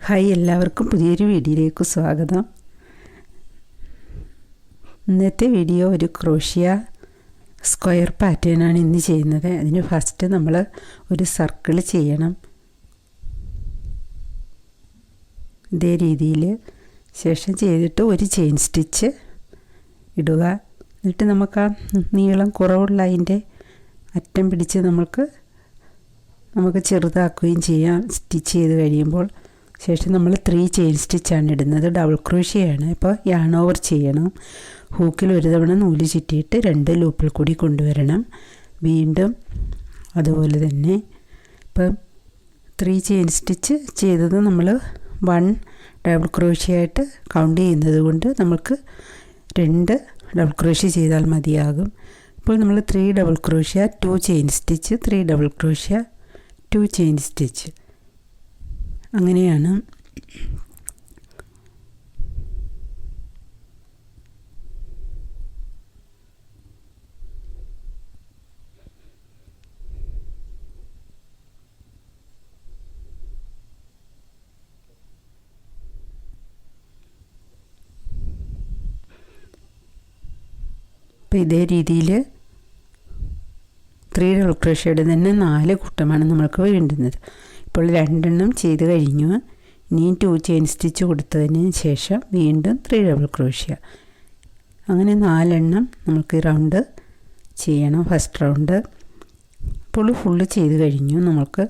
Hi, എല്ലാവർക്കും പുതിയൊരു വീഡിയോയിലേക്ക് സ്വാഗതം. ഇന്നത്തെ വീഡിയോ ഒരു ക്രോഷ്യ സ്ക്വയർ പാറ്റേണാണ് ഇന്ന് ചെയ്യുന്നത്. അതിന് ഫസ്റ്റ് നമ്മൾ ഒരു സർക്കിൾ ചെയ്യണം. ഇതേ രീതിയിൽ ശേഷം ചെയ്തിട്ട് ഒരു ചെയിൻ സ്റ്റിച്ച് ഇടുക. എന്നിട്ട് നമുക്ക് ആ നീളം കുറവുള്ള അതിൻ്റെ അറ്റം പിടിച്ച് നമുക്ക് ചെറുതാക്കുകയും ചെയ്യാം. സ്റ്റിച്ച് ചെയ്ത് കഴിയുമ്പോൾ ശേഷം നമ്മൾ 3 ചെയിൻ സ്റ്റിച്ചാണ് ഇടുന്നത്. ഡബിൾ ക്രോഷ്യയാണ്. ഇപ്പോൾ യാൺ ഓവർ ചെയ്യണം. ഹൂക്കിൽ ഒരു തവണ നൂല് ചുറ്റിയിട്ട് 2 ലൂപ്പിൽ കൂടി കൊണ്ടുവരണം. വീണ്ടും അതുപോലെ തന്നെ ഇപ്പം 3 ചെയിൻ സ്റ്റിച്ച് ചെയ്തത് നമ്മൾ 1 ഡബിൾ ക്രോഷ്യ ആയിട്ട് കൗണ്ട് ചെയ്യുന്നത് കൊണ്ട് നമുക്ക് 2 ഡബിൾ ക്രോഷ്യ ചെയ്താൽ മതിയാകും. ഇപ്പോൾ നമ്മൾ 3 double crochet 2 chain stitch 3 double crochet 2 chain stitch അങ്ങനെയാണ്. ഇപ്പോൾ ഇതേ രീതിയിൽ 3 ഡബിൾ ക്രോഷ്യയുടെ തന്നെ 4 കൂട്ടമാണ് നമ്മൾക്ക് വേണ്ടുന്നത്. ഇപ്പോൾ 2 എണ്ണം ചെയ്ത് കഴിഞ്ഞു. ഇനിയും 2 ചെയിൻ സ്റ്റിച്ച് കൊടുത്തതിന് ശേഷം വീണ്ടും 3 ഡബിൾ ക്രോഷ്യ. അങ്ങനെ 4 എണ്ണം നമുക്ക് റൗണ്ട് ചെയ്യണം. ഫസ്റ്റ് റൗണ്ട് ഇപ്പോൾ ഫുള്ള് ചെയ്ത് കഴിഞ്ഞു. നമുക്ക്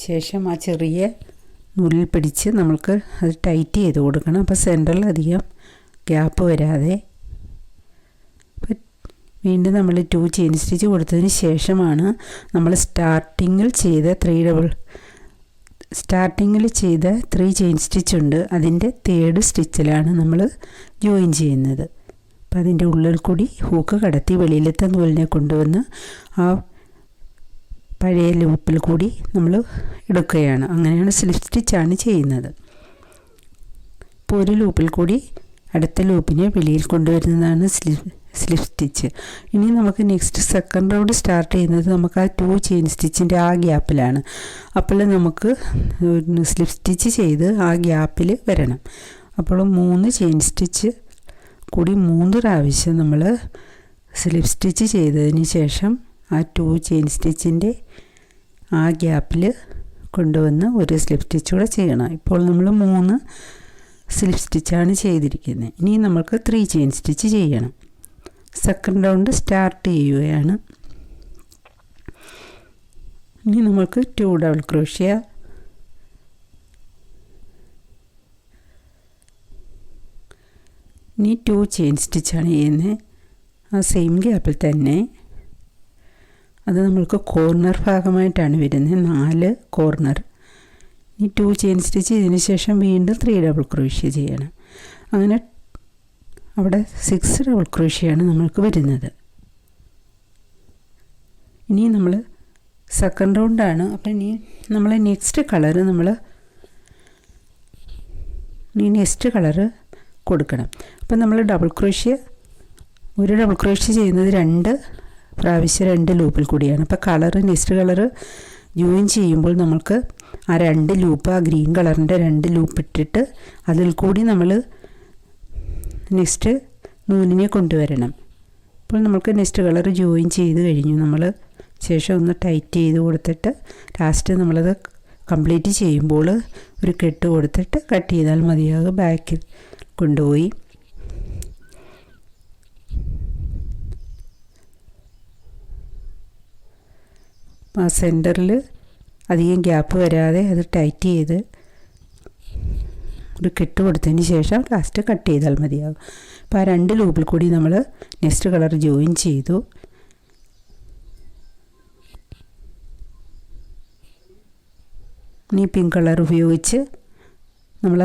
ശേഷം ആ ചെറിയ നൂലിൽ പിടിച്ച് നമുക്ക് അത് ടൈറ്റ് ചെയ്ത് കൊടുക്കണം. അപ്പോൾ സെൻറ്ററിൽ അധികം ഗ്യാപ്പ് വരാതെ. വീണ്ടും നമ്മൾ 2 ചെയിൻ സ്റ്റിച്ച് കൊടുത്തതിന് ശേഷമാണ് നമ്മൾ സ്റ്റാർട്ടിങ്ങിൽ ചെയ്ത 3 ചെയിൻ സ്റ്റിച്ച് ഉണ്ട്. അതിൻ്റെ 3rd സ്റ്റിച്ചിലാണ് നമ്മൾ ജോയിൻ ചെയ്യുന്നത്. അപ്പം അതിൻ്റെ ഉള്ളിൽ കൂടി ഹൂക്ക് കടത്തി വെളിയിലത്തെ നൂലിനെ കൊണ്ടുവന്ന് ആ പഴയ ലൂപ്പിൽ കൂടി നമ്മൾ എടുക്കുകയാണ്. അങ്ങനെയാണ് സ്ലിപ്പ് സ്റ്റിച്ചാണ് ചെയ്യുന്നത്. ഇപ്പോൾ ഒരു ലൂപ്പിൽ കൂടി അടുത്ത ലൂപ്പിനെ വെളിയിൽ കൊണ്ടുവരുന്നതാണ് സ്ലിപ്പ് സ്റ്റിച്ച്. ഇനി നമുക്ക് നെക്സ്റ്റ് സെക്കൻഡ് റൗണ്ട് സ്റ്റാർട്ട് ചെയ്യുന്നത് നമുക്ക് ആ 2 ചെയിൻ സ്റ്റിച്ചിൻ്റെ ആ ഗ്യാപ്പിലാണ്. അപ്പോൾ നമുക്ക് സ്ലിപ്പ് സ്റ്റിച്ച് ചെയ്ത് ആ ഗ്യാപ്പിൽ വരണം. അപ്പോൾ 3 ചെയിൻ സ്റ്റിച്ച് കൂടി 3 പ്രാവശ്യം നമ്മൾ സ്ലിപ്പ് സ്റ്റിച്ച് ചെയ്തതിന് ശേഷം ആ 2 ചെയിൻ സ്റ്റിച്ചിൻ്റെ ആ ഗ്യാപ്പിൽ കൊണ്ടുവന്ന് ഒരു സ്ലിപ്പ് സ്റ്റിച്ച് കൂടെ ചെയ്യണം. ഇപ്പോൾ നമ്മൾ 3 സ്ലിപ്പ് സ്റ്റിച്ചാണ് ചെയ്തിരിക്കുന്നത്. ഇനി നമുക്ക് 3 ചെയിൻ സ്റ്റിച്ച് ചെയ്യണം. സെക്കൻഡ് റൗണ്ട് സ്റ്റാർട്ട് ചെയ്യുകയാണ്. ഇനി നമുക്ക് 2 ഡബിൾ ക്രോഷ്യ, ഇനി 2 ചെയിൻ സ്റ്റിച്ചാണ് ചെയ്യുന്നത്. ആ സെയിം ഗ്യാപ്പിൽ തന്നെ അത് നമ്മൾക്ക് കോർണർ ഭാഗമായിട്ടാണ് വരുന്നത്. 4 കോർണർ. ഇനി 2 ചെയിൻ സ്റ്റിച്ച് ചെയ്തതിന് ശേഷം വീണ്ടും 3 ഡബിൾ ക്രോഷ്യ ചെയ്യണം. അങ്ങനെ അവിടെ 6 ഡബിൾ ക്രോഷ്യയാണ് നമ്മൾക്ക് വരുന്നത്. ഇനി നമ്മൾ സെക്കൻഡ് റൗണ്ടാണ്. അപ്പം ഇനി നമ്മൾ നെക്സ്റ്റ് കളറ് കൊടുക്കണം. അപ്പം നമ്മൾ ഒരു ഡബിൾ ക്രോഷ്യ ചെയ്യുന്നത് 2 പ്രാവശ്യം 2 ലൂപ്പിൽ കൂടിയാണ്. അപ്പോൾ നെക്സ്റ്റ് കളറ് ജോയിൻ ചെയ്യുമ്പോൾ നമുക്ക് ആ 2 ലൂപ്പ്, ആ ഗ്രീൻ കളറിൻ്റെ 2 ലൂപ്പ് ഇട്ടിട്ട് അതിൽ കൂടി നമ്മൾ നെക്സ്റ്റ് നൂലിനെ കൊണ്ടുവരണം. അപ്പോൾ നമുക്ക് നെക്സ്റ്റ് കളർ ജോയിൻ ചെയ്ത് കഴിഞ്ഞു. നമ്മൾ ശേഷം ഒന്ന് ടൈറ്റ് ചെയ്ത് കൊടുത്തിട്ട് ലാസ്റ്റ് നമ്മളത് കംപ്ലീറ്റ് ചെയ്യുമ്പോൾ ഒരു കെട്ട് കൊടുത്തിട്ട് കട്ട് ചെയ്താൽ മതിയാകും. ബാക്കിൽ കൊണ്ടുപോയി ആ സെൻറ്ററിൽ അധികം ഗ്യാപ്പ് വരാതെ അത് ടൈറ്റ് ചെയ്ത് ഒരു കെട്ട് കൊടുത്തതിന് ശേഷം ലാസ്റ്റ് കട്ട് ചെയ്താൽ മതിയാകും. അപ്പോൾ ആ 2 ലൂപ്പിൽ കൂടി നമ്മൾ നെക്സ്റ്റ് കളർ ജോയിൻ ചെയ്തു. ഇനി പിങ്ക് കളർ ഉപയോഗിച്ച് നമ്മൾ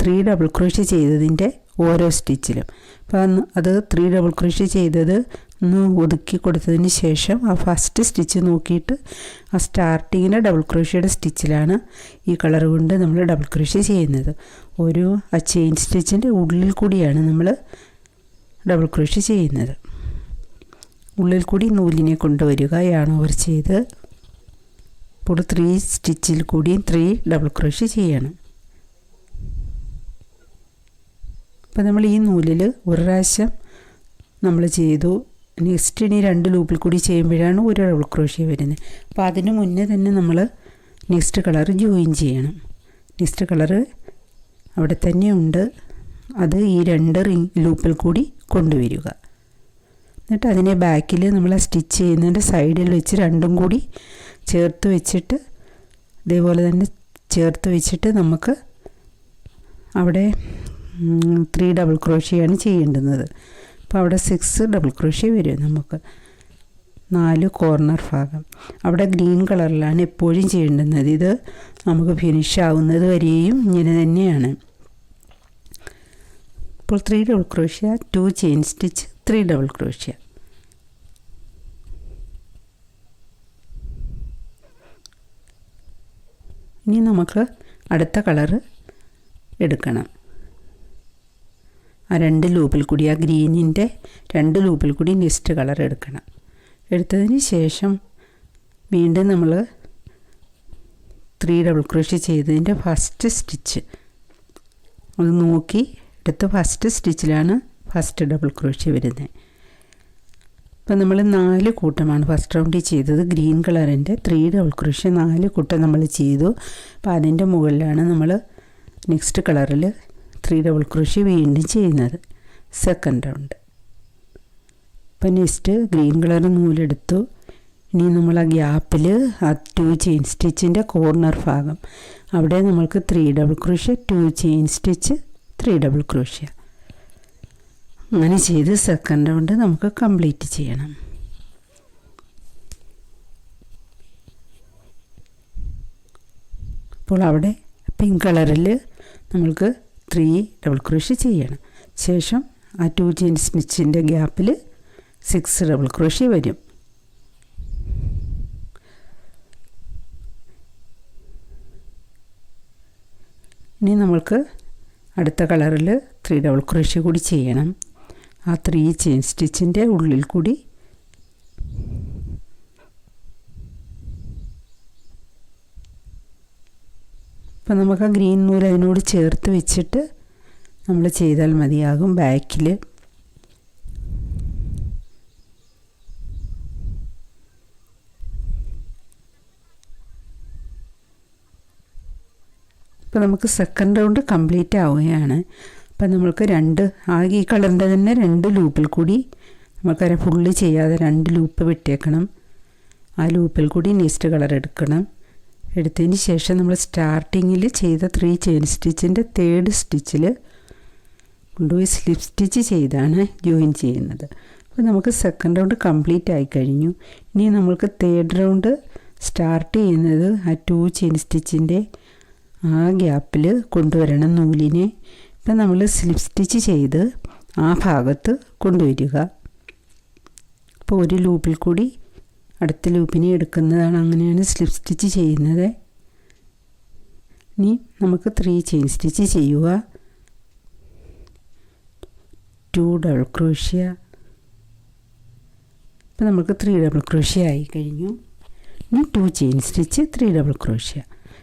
3 ഡബിൾ ക്രോഷ്യ ചെയ്തതിൻ്റെ ഓരോ സ്റ്റിച്ചിലും അപ്പോൾ അത് 3 ഡബിൾ ക്രോഷ്യ ചെയ്തത് ഒന്ന് ഒതുക്കി കൊടുത്തതിന് ശേഷം ആ ഫസ്റ്റ് സ്റ്റിച്ച് നോക്കിയിട്ട് ആ സ്റ്റാർട്ടിങ്ങിലെ ഡബിൾ ക്രോഷ്യയുടെ സ്റ്റിച്ചിലാണ് ഈ കളർ കൊണ്ട് നമ്മൾ ഡബിൾ ക്രോഷ്യ ചെയ്യുന്നത്. ആ ചെയിൻ സ്റ്റിച്ചിൻ്റെ ഉള്ളിൽ കൂടിയാണ് നമ്മൾ ഡബിൾ ക്രോഷ്യ ചെയ്യുന്നത്. ഉള്ളിൽ കൂടി നൂലിനെ കൊണ്ടുവരിക, യാൺ ഓവർ ചെയ്ത് ഇപ്പോൾ 3 സ്റ്റിച്ചിൽ കൂടി 3 ഡബിൾ ക്രോഷ്യ ചെയ്യണം. അപ്പോൾ നമ്മൾ ഈ നൂലിൽ ഒരു പ്രാവശ്യം നമ്മൾ ചെയ്തു. നെക്സ്റ്റ് ഇനി 2 ലൂപ്പിൽ കൂടി ചെയ്യുമ്പോഴാണ് ഒരു ഡബിൾ ക്രോഷ്യ വരുന്നത്. അപ്പോൾ അതിന് മുന്നേ തന്നെ നമ്മൾ നെക്സ്റ്റ് കളർ ജോയിൻ ചെയ്യണം. നെക്സ്റ്റ് കളറ് അവിടെ തന്നെ ഉണ്ട്, അത് ഈ 2 ലൂപ്പിൽ കൂടി കൊണ്ടുവരിക. എന്നിട്ട് അതിനെ ബാക്കിൽ നമ്മൾ സ്റ്റിച്ച് ചെയ്യുന്നതിൻ്റെ സൈഡിൽ വെച്ച് 2ഉം കൂടി ചേർത്ത് വെച്ചിട്ട് ഇതേപോലെ തന്നെ ചേർത്ത് വെച്ചിട്ട് നമുക്ക് അവിടെ 3 ഡബിൾ ക്രോഷ്യയാണ് ചെയ്യേണ്ടുന്നത്. അപ്പോൾ അവിടെ 6 ഡബിൾ ക്രോഷ്യ വരും. നമുക്ക് 4 കോർണർ ഭാഗം അവിടെ ഗ്രീൻ കളറിലാണ് എപ്പോഴും ചെയ്യേണ്ടുന്നത്. ഇത് നമുക്ക് ഫിനിഷ് ആവുന്നത് വരെയും ഇങ്ങനെ തന്നെയാണ്. ഇപ്പോൾ 3 double crochet, 2 chain stitch, 3 double crochet. ഇനി നമുക്ക് അടുത്ത കളറ് എടുക്കണം. ആ 2 ലൂപ്പിൽ കൂടി, ആ ഗ്രീനിൻ്റെ 2 ലൂപ്പിൽ കൂടി നെക്സ്റ്റ് കളർ എടുക്കണം. എടുത്തതിന് ശേഷം വീണ്ടും നമ്മൾ 3 ഡബിൾ ക്രോഷ്യ ചെയ്തതിൻ്റെ ഫസ്റ്റ് സ്റ്റിച്ച് അത് നോക്കി എടുത്ത് ഫസ്റ്റ് സ്റ്റിച്ചിലാണ് ഫസ്റ്റ് ഡബിൾ ക്രോഷ്യ വരുന്നത്. അപ്പോൾ നമ്മൾ 4 കൂട്ടമാണ് ഫസ്റ്റ് റൗണ്ടിൽ ചെയ്തത്. ഗ്രീൻ കളറിൻ്റെ 3 ഡബിൾ ക്രോഷ്യ 4 കൂട്ടം നമ്മൾ ചെയ്തു. അപ്പോൾ അതിൻ്റെ മുകളിലാണ് നമ്മൾ നെക്സ്റ്റ് കളറിൽ 3 ഡബിൾ ക്രോഷ്യ വീണ്ടും ചെയ്യുന്നത് സെക്കൻഡ് റൗണ്ട്. അപ്പോൾ നെക്സ്റ്റ് ഗ്രീൻ കളർ നൂലെടുത്തു. ഇനി നമ്മൾ ആ ഗ്യാപ്പിൽ ആ 2 ചെയിൻ സ്റ്റിച്ചിൻ്റെ കോർണർ ഭാഗം അവിടെ നമ്മൾക്ക് 3 double crochet, 2 chain stitch, 3 double crochet അങ്ങനെ ചെയ്ത് സെക്കൻഡ് റൗണ്ട് നമുക്ക് കംപ്ലീറ്റ് ചെയ്യണം. അപ്പോൾ അവിടെ പിങ്ക് കളറിൽ നമ്മൾക്ക് 3 ഡബിൾ ക്രോഷ്യ ചെയ്യണം. ശേഷം ആ 2 ചെയിൻ സ്റ്റിച്ചിൻ്റെ ഗ്യാപ്പിൽ 6 ഡബിൾ ക്രോഷ്യ വരും. ഇനി നമ്മൾക്ക് അടുത്ത കളറിൽ 3 ഡബിൾ ക്രോഷ്യ കൂടി ചെയ്യണം. ആ 3 ചെയിൻ സ്റ്റിച്ചിൻ്റെ ഉള്ളിൽ കൂടി അപ്പം നമുക്ക് ആ ഗ്രീൻ നൂല് അതിനോട് ചേർത്ത് വെച്ചിട്ട് നമ്മൾ ചെയ്താൽ മതിയാകും. ബാക്കിൽ ഇപ്പോൾ നമുക്ക് സെക്കൻഡ് റൗണ്ട് കംപ്ലീറ്റ് ആവുകയാണ്. അപ്പം നമ്മൾക്ക് ആകെ ഈ കളറിൻ്റെ തന്നെ 2 ലൂപ്പിൽ കൂടി നമുക്കത് ഫുള്ള് ചെയ്യാതെ 2 ലൂപ്പ് വിട്ടേക്കണം. ആ ലൂപ്പിൽ കൂടി നെക്സ്റ്റ് കളർ എടുക്കണം. എടുത്തതിന് ശേഷം നമ്മൾ സ്റ്റാർട്ടിങ്ങിൽ ചെയ്ത 3 ചെയിൻ സ്റ്റിച്ചിൻ്റെ 3rd സ്റ്റിച്ചിൽ കൊണ്ടുപോയി സ്ലിപ്പ് സ്റ്റിച്ച് ചെയ്താണ് ജോയിൻ ചെയ്യുന്നത്. അപ്പോൾ നമുക്ക് സെക്കൻഡ് റൗണ്ട് കംപ്ലീറ്റ് ആയി കഴിഞ്ഞു. ഇനി നമ്മൾക്ക് 3rd റൗണ്ട് സ്റ്റാർട്ട് ചെയ്യുന്നത് ആ 2 ചെയിൻ സ്റ്റിച്ചിൻ്റെ ആ ഗ്യാപ്പിൽ കൊണ്ടുവരണം നൂലിനെ. ഇപ്പം നമ്മൾ സ്ലിപ്പ് സ്റ്റിച്ച് ചെയ്ത് ആ ഭാഗത്ത് കൊണ്ടുവരിക. അപ്പോൾ ഒരു ലൂപ്പിൽ കൂടി അടുത്ത ലൂപ്പിനെ എടുക്കുന്നതാണ്. അങ്ങനെയാണ് സ്ലിപ്പ് സ്റ്റിച്ച് ചെയ്യുന്നത്. ഇനി നമുക്ക് 3 ചെയിൻ സ്റ്റിച്ച് ചെയ്യുക. 2 ഡബിൾ ക്രോഷ്യ. അപ്പോൾ നമുക്ക് 3 ഡബിൾ ക്രോഷ്യ ആയി കഴിഞ്ഞു. ഇനി 2 ചെയിൻ സ്റ്റിച്ച്, 3 ഡബിൾ ക്രോഷ്യ.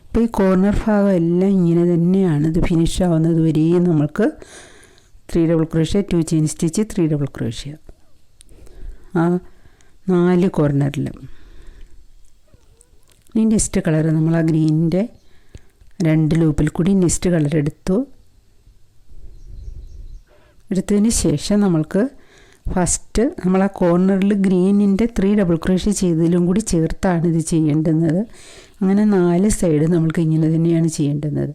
ഇപ്പോൾ ഈ കോർണർ ഭാഗം എല്ലാം ഇങ്ങനെ തന്നെയാണ്. ഇത് ഫിനിഷ് ആവുന്നത് വരെയും നമുക്ക് 3 double crochet, 2 chain stitch, 3 double crochet ആ 4 കോർണറിലും. ഇനി നെക്സ്റ്റ് കളർ നമ്മൾ ആ ഗ്രീനിൻ്റെ 2 ലൂപ്പിൽ കൂടി നെക്സ്റ്റ് കളർ എടുത്തതിന് ശേഷം നമ്മൾക്ക് ഫസ്റ്റ് നമ്മൾ ആ കോർണറിൽ ഗ്രീനിൻ്റെ 3 ഡബിൾ ക്രോഷ്യ ചെയ്തതിലും കൂടി ചേർത്താണ് ഇത് ചെയ്യേണ്ടുന്നത്. അങ്ങനെ 4 സൈഡ് നമ്മൾക്ക് ഇങ്ങനെ തന്നെയാണ് ചെയ്യേണ്ടുന്നത്.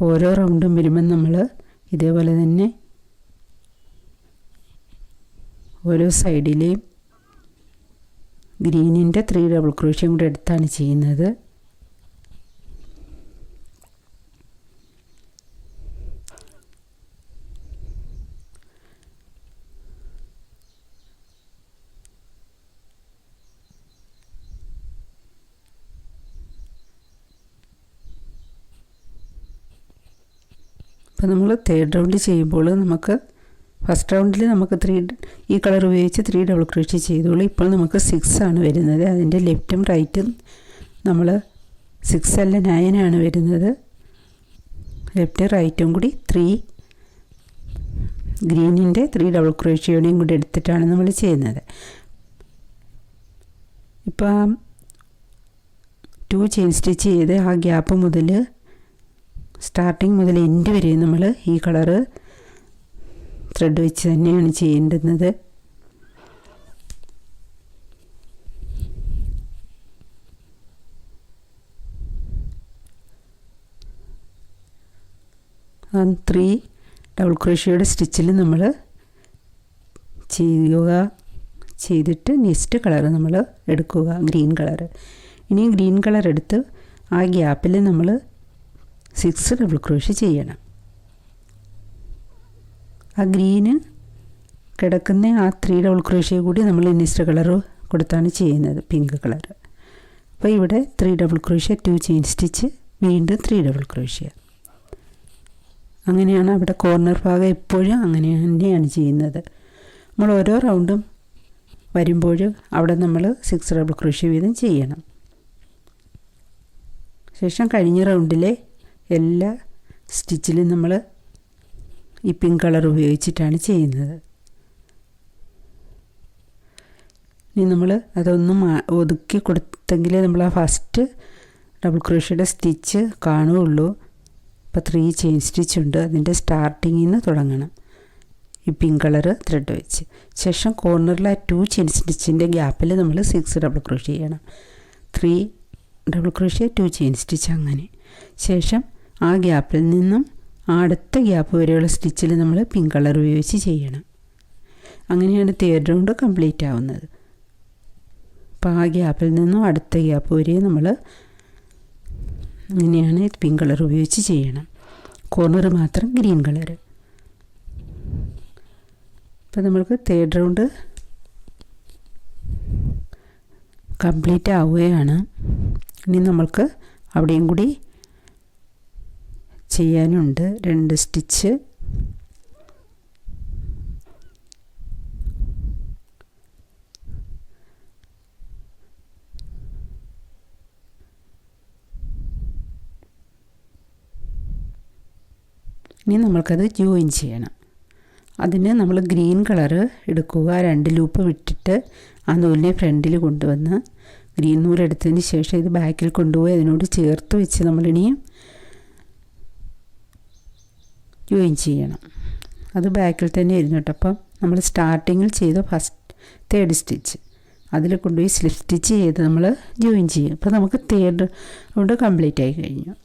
ഓരോ റൗണ്ടും വരുമ്പം നമ്മൾ ഇതേപോലെ തന്നെ ഓരോ സൈഡിലെയും ഗ്രീനിൻ്റെ 3 ഡബിൾ ക്രോഷ്യം കൂടി എടുത്താണ് ചെയ്യുന്നത്. അപ്പോൾ നമ്മൾ 3rd റൗണ്ട് ചെയ്യുമ്പോൾ നമുക്ക് ഫസ്റ്റ് റൗണ്ടിൽ നമുക്ക് ഈ കളർ ഉപയോഗിച്ച് 3 ഡബിൾ ക്രോഷ്യ ചെയ്തോളൂ. ഇപ്പോൾ നമുക്ക് 6 ആണ് വരുന്നത്. അതിൻ്റെ ലെഫ്റ്റും റൈറ്റും നമ്മൾ 6 അല്ല 9 ആണ് വരുന്നത്. ലെഫ്റ്റ് റൈറ്റും കൂടി 3 ഗ്രീനിൻ്റെ 3 ഡബിൾ ക്രോഷ്യോടെയും കൂടി എടുത്തിട്ടാണ് നമ്മൾ ചെയ്യുന്നത്. ഇപ്പം 2 ചെയിൻ സ്റ്റിച്ച് ചെയ്ത് ആ ഗ്യാപ്പ് മുതൽ സ്റ്റാർട്ടിങ് മുതൽ എൻഡ് വരെ നമ്മൾ ഈ കളറ് ത്രെഡ് വെച്ച് തന്നെയാണ് ചെയ്യേണ്ടുന്നത്. ആ 3 ഡബിൾ ക്രോഷ്യോയുടെ സ്റ്റിച്ചിൽ നമ്മൾ ചെയ്തിട്ട് നെക്സ്റ്റ് കളർ നമ്മൾ എടുക്കുക, ഗ്രീൻ കളർ. ഇനി ഗ്രീൻ കളർ എടുത്ത് ആ ഗ്യാപ്പിൽ നമ്മൾ 6 ഡബിൾ ക്രോഷ്യ ചെയ്യണം. ആ ഗ്രീന് കിടക്കുന്ന ആ 3 ഡബിൾ ക്രോഷ്യ കൂടി നമ്മൾ നെക്സ്റ്റ് കളർ കൊടുത്താണ് ചെയ്യുന്നത്, പിങ്ക് കളർ. അപ്പോൾ ഇവിടെ 3 ഡബിൾ ക്രോഷ്യ, 2 ചെയിൻ സ്റ്റിച്ച്, വീണ്ടും 3 ഡബിൾ ക്രോഷ്യ. അങ്ങനെയാണ് അവിടെ കോർണർ ഭാഗം എപ്പോഴും അങ്ങനെ തന്നെയാണ് ചെയ്യുന്നത്. നമ്മൾ ഓരോ റൗണ്ടും വരുമ്പോൾ അവിടെ നമ്മൾ 6 ഡബിൾ ക്രോഷ്യ വീതം ചെയ്യണം. ശേഷം കഴിഞ്ഞ റൗണ്ടിലെ എല്ലാ സ്റ്റിച്ചിലും നമ്മൾ ഈ പിങ്ക് കളർ ഉപയോഗിച്ചിട്ടാണ് ചെയ്യുന്നത്. ഇനി നമ്മൾ അതൊന്നും ഒതുക്കി കൊടുത്തെങ്കിലേ നമ്മൾ ആ ഫസ്റ്റ് ഡബിൾ ക്രോഷ്യയുടെ സ്റ്റിച്ച് കാണുകയുള്ളൂ. ഇപ്പോൾ 3 ചെയിൻ സ്റ്റിച്ച് ഉണ്ട്, അതിൻ്റെ സ്റ്റാർട്ടിങ്ങിൽ നിന്ന് തുടങ്ങണം ഈ പിങ്ക് കളർ ത്രെഡ് വെച്ച്. ശേഷം കോർണറിൽ ആ 2 ചെയിൻ സ്റ്റിച്ചിൻ്റെ ഗ്യാപ്പിൽ നമ്മൾ 6 ഡബിൾ ക്രോഷ്യ ചെയ്യണം. 3 ഡബിൾ ക്രോഷ്യ, 2 ചെയിൻ സ്റ്റിച്ച്, അങ്ങനെ. ശേഷം ആ ഗ്യാപ്പിൽ നിന്നും അടുത്ത ഗ്യാപ്പ് വരെയുള്ള സ്റ്റിച്ചിൽ നമ്മൾ പിങ്ക് കളർ ഉപയോഗിച്ച് ചെയ്യണം. അങ്ങനെയാണ് തേർഡ് റൗണ്ട് കംപ്ലീറ്റ് ആവുന്നത്. അപ്പോൾ ആ ഗ്യാപ്പിൽ നിന്നും അടുത്ത ഗ്യാപ്പ് വരെ നമ്മൾ അങ്ങനെയാണ് പിങ്ക് കളർ ഉപയോഗിച്ച് ചെയ്യണം. കോർണർ മാത്രം ഗ്രീൻ കളർ. അപ്പോൾ നമ്മൾക്ക് തേർഡ് റൗണ്ട് കംപ്ലീറ്റ് ആവുകയാണ്. ഇനി നമ്മൾക്ക് അവിടെയും കൂടി ചെയ്യാനുണ്ട് 2 സ്റ്റിച്ച്. ഇനി നമ്മൾക്കത് ജോയിൻ ചെയ്യണം. അതിന് നമ്മൾ ഗ്രീൻ കളറ് എടുക്കുക, 2 ലൂപ്പ് വിട്ടിട്ട് ആ നൂലിനെ ഫ്രണ്ടിൽ കൊണ്ടുവന്ന് ഗ്രീൻ നൂലെടുത്തതിന് ശേഷം ഇത് ബാക്കിൽ കൊണ്ടുപോയി അതിനോട് ചേർത്ത് വെച്ച് നമ്മളിനിയും ജോയിൻ ചെയ്യണം. അത് ബാക്കിൽ തന്നെ ഇരുന്നു കേട്ടോ. അപ്പം നമ്മൾ സ്റ്റാർട്ടിങ്ങിൽ ചെയ്ത തേർഡ് സ്റ്റിച്ച് അതിൽ കൊണ്ടുപോയി സ്ലിപ്പ് സ്റ്റിച്ച് ചെയ്ത് നമ്മൾ ജോയിൻ ചെയ്യും. അപ്പോൾ നമുക്ക് തേർഡ് റൗണ്ട് കംപ്ലീറ്റ് ആയി കഴിഞ്ഞു.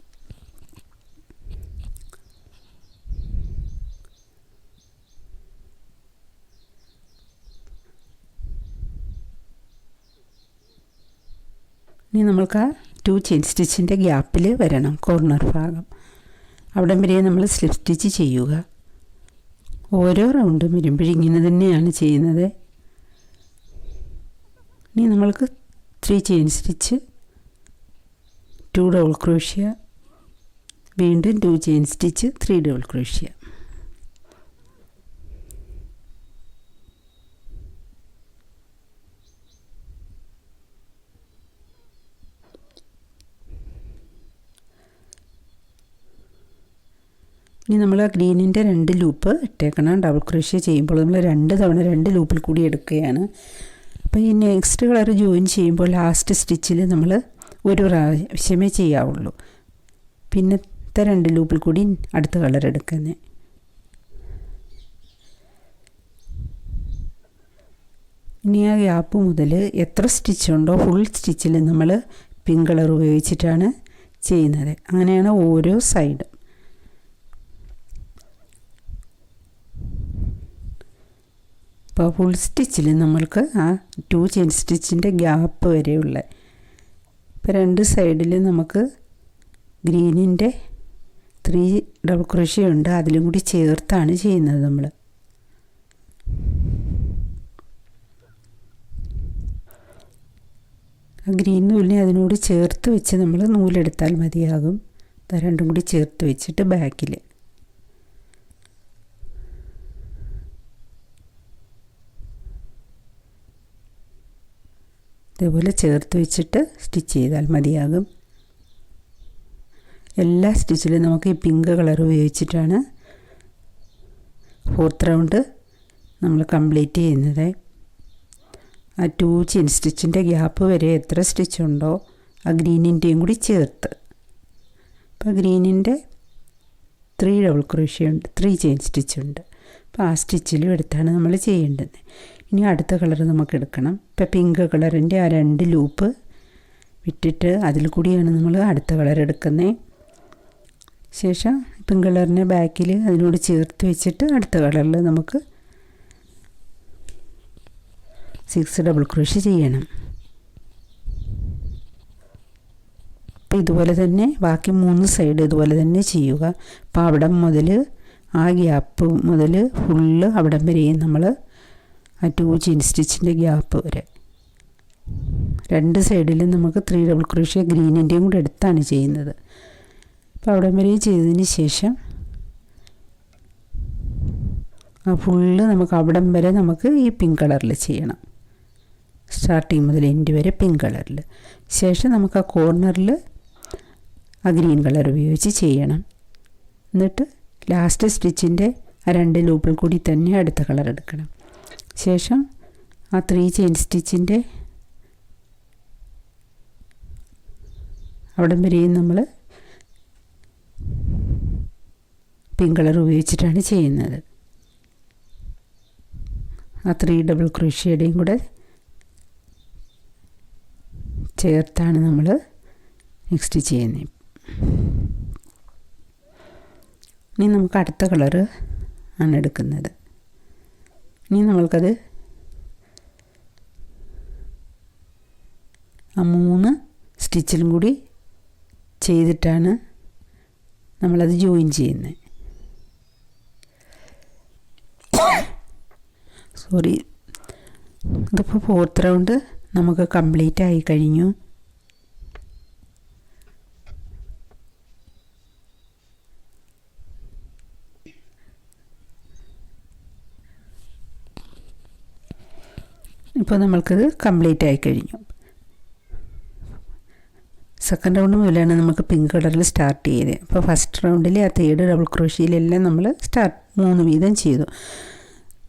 ഇനി നമ്മൾക്ക് ആ 2 ചെയിൻ സ്റ്റിച്ചിൻ്റെ ഗ്യാപ്പിൽ വരണം, കോർണർ ഭാഗം. അവിടം വരെ നമ്മൾ സ്ലിപ്പ് സ്റ്റിച്ച് ചെയ്യുക. ഓരോ റൗണ്ടും വരുമ്പോഴും ഇങ്ങനെ തന്നെയാണ് ചെയ്യുന്നത്. ഇനി നമ്മൾക്ക് 3 ചെയിൻ സ്റ്റിച്ച്, 2 ഡബിൾ ക്രോഷ്യ, വീണ്ടും 2 ചെയിൻ സ്റ്റിച്ച്, 3 ഡബിൾ ക്രോഷ്യ. ഇനി നമ്മൾ ആ ഗ്രീനിൻ്റെ 2 ലൂപ്പ് ഇട്ടേക്കണം. ഡബിൾ ക്രോഷ്യ ചെയ്യുമ്പോൾ നമ്മൾ 2 തവണ 2 ലൂപ്പിൽ കൂടി എടുക്കുകയാണ്. അപ്പോൾ ഈ നെക്സ്റ്റ് കളർ ജോയിൻ ചെയ്യുമ്പോൾ ലാസ്റ്റ് സ്റ്റിച്ചിൽ നമ്മൾ ഒരു പ്രാവശ്യമേ ചെയ്യാവുള്ളൂ. പിന്നത്തെ 2 ലൂപ്പിൽ കൂടി അടുത്ത കളർ എടുക്കുന്നത്. ഇനി ആ ഗ്യാപ്പ് മുതൽ എത്ര സ്റ്റിച്ചുണ്ടോ ഫുൾ സ്റ്റിച്ചിൽ നമ്മൾ പിങ്ക് കളർ ഉപയോഗിച്ചിട്ടാണ് ചെയ്യുന്നത്. അങ്ങനെയാണ് ഓരോ സൈഡും. അപ്പോൾ ഫുൾ സ്റ്റിച്ചിൽ നമ്മൾക്ക് ആ 2 ചെയിൻ സ്റ്റിച്ചിൻ്റെ ഗ്യാപ്പ് വരെയുള്ള, ഇപ്പോൾ 2 സൈഡിൽ നമുക്ക് ഗ്രീനിൻ്റെ 3 ഡബിൾ ക്രോഷ്യ ഉണ്ട്, അതിലും കൂടി ചേർത്താണ് ചെയ്യുന്നത് നമ്മൾ. ആ ഗ്രീൻ നൂലിനെ അതിനോട് ചേർത്ത് വെച്ച് നമ്മൾ നൂലെടുത്താൽ മതിയാകും. 2 കൂടി ചേർത്ത് വെച്ചിട്ട് ബാക്കിൽ ഇതേപോലെ ചേർത്ത് വെച്ചിട്ട് സ്റ്റിച്ച് ചെയ്താൽ മതിയാകും. എല്ലാ സ്റ്റിച്ചിലും നമുക്ക് ഈ പിങ്ക് കളർ ഉപയോഗിച്ചിട്ടാണ് 4th റൗണ്ട് നമ്മൾ കംപ്ലീറ്റ് ചെയ്യുന്നത്. ആ 2 ചെയിൻ സ്റ്റിച്ചിൻ്റെ ഗ്യാപ്പ് വരെ എത്ര സ്റ്റിച്ചുണ്ടോ ആ ഗ്രീനിൻ്റെയും കൂടി ചേർത്ത്. അപ്പോൾ ഗ്രീനിൻ്റെ 3 ഡബിൾ ക്രോഷ്യ ഉണ്ട്, 3 ചെയിൻ സ്റ്റിച്ചുണ്ട്. അപ്പോൾ ആ സ്റ്റിച്ചിലും എടുത്താണ് നമ്മൾ ചെയ്യേണ്ടത്. ഇനി അടുത്ത കളർ നമുക്ക് എടുക്കണം. ഇപ്പോൾ പിങ്ക് കളറിൻ്റെ ആ 2 ലൂപ്പ് വിട്ടിട്ട് അതിൽ കൂടിയാണ് നമ്മൾ അടുത്ത കളർ എടുക്കുന്നത്. ശേഷം പിങ്ക് കളറിനെ ബാക്കിൽ അതിനോട് ചേർത്ത് വെച്ചിട്ട് അടുത്ത കളറിൽ നമുക്ക് 6 ഡബിൾ ക്രോഷ്യ ചെയ്യണം. അപ്പോൾ ഇതുപോലെ തന്നെ ബാക്കി 3 സൈഡ് ഇതുപോലെ തന്നെ ചെയ്യുക. അപ്പോൾ അവിടം മുതൽ ആ ഗ്യാപ്പ് മുതൽ ഫുള്ള് അവിടം വരെയും നമ്മൾ ആ 2 ചെയിൻ സ്റ്റിച്ചിൻ്റെ ഗ്യാപ്പ് വരെ 2 സൈഡിലും നമുക്ക് 3 ഡബിൾ ക്രോഷ്യ ഗ്രീനിൻ്റെയും കൂടെ എടുത്താണ് ചെയ്യുന്നത്. അപ്പോൾ അവിടം വരെയും ചെയ്തതിന് ശേഷം ആ ഫുള്ള് നമുക്ക് അവിടം വരെ നമുക്ക് ഈ പിങ്ക് കളറിൽ ചെയ്യണം. സ്റ്റാർട്ടിങ് മുതൽ എൻഡ് വരെ പിങ്ക് കളറിൽ. ശേഷം നമുക്ക് ആ കോർണറിൽ ആ ഗ്രീൻ കളർ ഉപയോഗിച്ച് ചെയ്യണം. എന്നിട്ട് ലാസ്റ്റ് സ്റ്റിച്ചിൻ്റെ ആ 2 ലൂപ്പിൽ കൂടി തന്നെ അടുത്ത കളർ എടുക്കണം. ശേഷം ആ 3 ചെയിൻ സ്റ്റിച്ചിൻ്റെ അവിടം വരെയും നമ്മൾ പിങ്ക് കളർ ഉപയോഗിച്ചിട്ടാണ് ചെയ്യുന്നത്. ആ 3 ഡബിൾ ക്രോഷ്യയുടെയും കൂടെ ചേർത്താണ് നമ്മൾ നെക്സ്റ്റ് ചെയ്യുന്നത്. ഇനി നമുക്ക് അടുത്ത കളറ് ആണ് എടുക്കുന്നത്. ഇനി നമ്മൾക്കത് ആ 3 സ്റ്റിച്ചിലും കൂടി ചെയ്തിട്ടാണ് നമ്മളത് ജോയിൻ ചെയ്യുന്നത്. സോറി, ഇതിപ്പോൾ 4th റൗണ്ട് നമുക്ക് കംപ്ലീറ്റ് ആയി കഴിഞ്ഞു. ഇപ്പോൾ നമ്മൾക്കത് കംപ്ലീറ്റ് ആയി കഴിഞ്ഞു. സെക്കൻഡ് റൗണ്ട് മുതലാണ് നമുക്ക് പിങ്ക് കളറിൽ സ്റ്റാർട്ട് ചെയ്തത്. അപ്പോൾ ഫസ്റ്റ് റൗണ്ടിൽ ആ 3 ഡബിൾ ക്രോഷ്യയിലെല്ലാം നമ്മൾ 3 വീതം ചെയ്തു.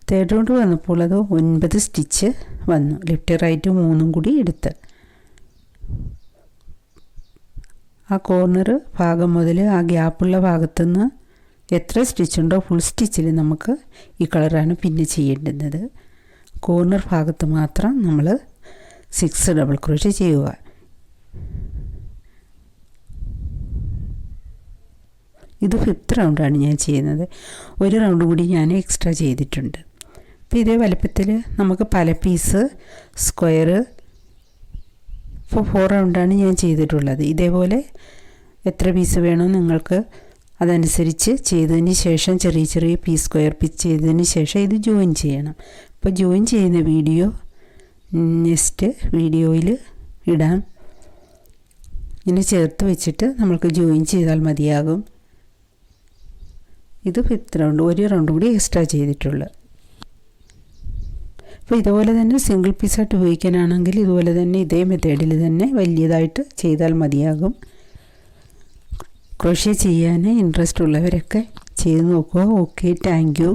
3rd റൗണ്ട് വന്നപ്പോൾ അത് 9 സ്റ്റിച്ച് വന്നു. ലെഫ്റ്റ് റൈറ്റ് 3 കൂടി എടുത്ത് ആ കോർണർ ഭാഗം മുതൽ ആ ഗ്യാപ്പുള്ള ഭാഗത്തുനിന്ന് എത്ര സ്റ്റിച്ചുണ്ടോ ഫുൾ സ്റ്റിച്ചിൽ നമുക്ക് ഈ കളറാണ് പിന്നെ ചെയ്യേണ്ടുന്നത്. കോർണർ ഭാഗത്ത് മാത്രം നമ്മൾ 6 ഡബിൾ ക്രോഷ്യ ചെയ്യുക. ഇത് 5th റൗണ്ടാണ് ഞാൻ ചെയ്യുന്നത്. 1 റൗണ്ട് കൂടി ഞാൻ എക്സ്ട്രാ ചെയ്തിട്ടുണ്ട്. അപ്പോൾ ഇതേ വലുപ്പത്തിൽ നമുക്ക് പല പീസ് സ്ക്വയർ ഇപ്പോൾ 4 റൗണ്ടാണ് ഞാൻ ചെയ്തിട്ടുള്ളത്. ഇതേപോലെ എത്ര പീസ് വേണോ നിങ്ങൾക്ക് അതനുസരിച്ച് ചെയ്തതിന് ശേഷം ചെറിയ ചെറിയ പീസ് സ്ക്വയർ പീസ് ചെയ്തതിന് ശേഷം ഇത് ജോയിൻ ചെയ്യണം. അപ്പോൾ ജോയിൻ ചെയ്യുന്ന വീഡിയോ നെക്സ്റ്റ് വീഡിയോയിൽ ഇടാം. ഇങ്ങനെ ചേർത്ത് വെച്ചിട്ട് നമ്മൾക്ക് ജോയിൻ ചെയ്താൽ മതിയാകും. ഇത് 5th റൗണ്ട്, 1 റൗണ്ട് കൂടി എക്സ്ട്രാ ചെയ്തിട്ടുള്ളൂ. അപ്പോൾ ഇതുപോലെ തന്നെ സിംഗിൾ പീസായിട്ട് ഉപയോഗിക്കാനാണെങ്കിൽ ഇതുപോലെ തന്നെ ഇതേ മെത്തേഡിൽ തന്നെ വലിയതായിട്ട് ചെയ്താൽ മതിയാകും. ക്രോഷ്യ ചെയ്യാൻ ഇൻട്രസ്റ്റ് ഉള്ളവരൊക്കെ ചെയ്ത് നോക്കുക. Okay, thank you.